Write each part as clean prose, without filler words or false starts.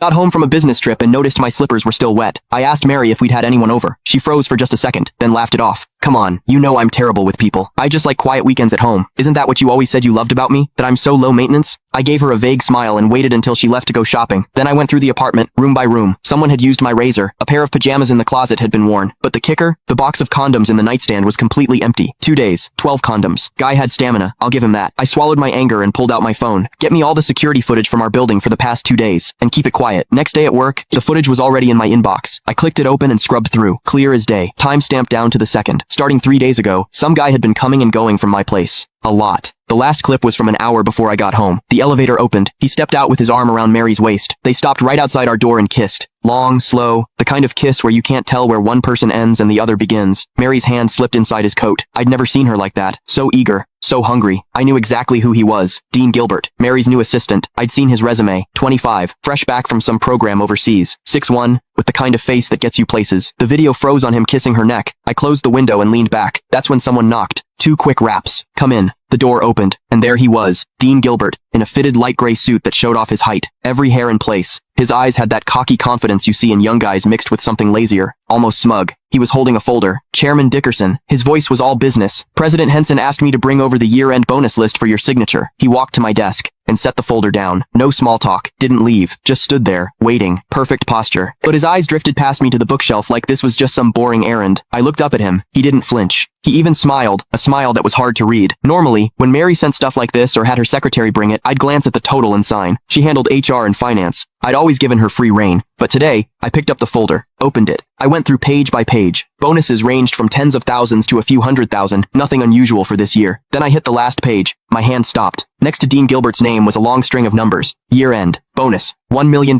Got home from a business trip and noticed my slippers were still wet. I asked Mary if we'd had anyone over. She froze for just a second, then laughed it off. Come on, you know I'm terrible with people. I just like quiet weekends at home. Isn't that what you always said you loved about me? That I'm so low maintenance? I gave her a vague smile and waited until she left to go shopping. Then I went through the apartment, room by room. Someone had used my razor. A pair of pajamas in the closet had been worn. But the kicker? The box of condoms in the nightstand was completely empty. 2 days, 12 condoms. Guy had stamina, I'll give him that. I swallowed my anger and pulled out my phone. Get me all the security footage from our building for the past 2 days. And keep it quiet. Next day at work, the footage was already in my inbox. I clicked it open and scrubbed through. Clear as day. Time stamped down to the second. Starting 3 days ago, some guy had been coming and going from my place. A lot. The last clip was from an hour before I got home. The elevator opened. He stepped out with his arm around Mary's waist. They stopped right outside our door and kissed. Long, slow, the kind of kiss where you can't tell where one person ends and the other begins. Mary's hand slipped inside his coat. I'd never seen her like that. So eager. So hungry. I knew exactly who he was. Dean Gilbert, Mary's new assistant. I'd seen his resume. 25, fresh back from some program overseas. 6'1", with the kind of face that gets you places. The video froze on him kissing her neck. I closed the window and leaned back. That's when someone knocked. 2 quick raps. Come in. The door opened, and there he was, Dean Gilbert, in a fitted light gray suit that showed off his height, every hair in place. His eyes had that cocky confidence you see in young guys mixed with something lazier, almost smug. He was holding a folder. Chairman Dickerson. His voice was all business. President Henson asked me to bring over the year-end bonus list for your signature. He walked to my desk and set the folder down. No small talk. Didn't leave. Just stood there, waiting. Perfect posture. But his eyes drifted past me to the bookshelf like this was just some boring errand. I looked up at him. He didn't flinch. He even smiled, a smile that was hard to read. Normally, when Mary sent stuff like this or had her secretary bring it, I'd glance at the total and sign. She handled HR and finance. I'd always given her free rein. But today, I picked up the folder, opened it. I went through page by page. Bonuses ranged from tens of thousands to a few 100,000, nothing unusual for this year. Then I hit the last page. My hand stopped. Next to Dean Gilbert's name was a long string of numbers. Year end. Bonus. $1 million.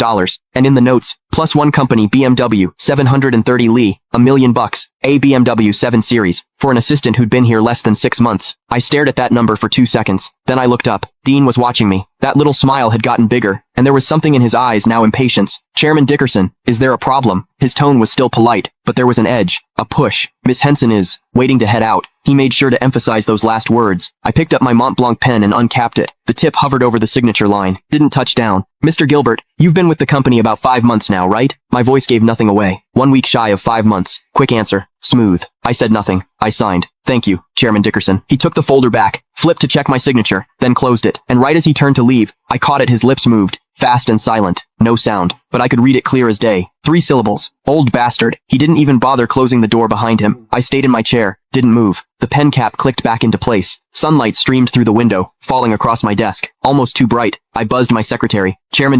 And in the notes, plus one company BMW, 730 Li, $1 million. A BMW 7 Series, for an assistant who'd been here less than 6 months. I stared at that number for 2 seconds. Then I looked up. Dean was watching me. That little smile had gotten bigger, and there was something in his eyes, now impatience. Chairman Dickerson, is there a problem? His tone was still polite, but there was an edge, a push. Miss Henson is waiting to head out. He made sure to emphasize those last words. I picked up my Mont Blanc pen and uncapped it. The tip hovered over the signature line. Didn't touch down. Mr. Gilbert, you've been with the company about 5 months now, right? My voice gave nothing away. 1 week shy of 5 months. Quick answer. Smooth. I said nothing. I signed. Thank you, Chairman Dickerson. He took the folder back, flipped to check my signature, then closed it. And right as he turned to leave, I caught it. His lips moved. Fast and silent. No sound. But I could read it clear as day. 3 syllables. Old bastard. He didn't even bother closing the door behind him. I stayed in my chair. Didn't move. The pen cap clicked back into place. Sunlight streamed through the window, falling across my desk. Almost too bright. I buzzed my secretary. Chairman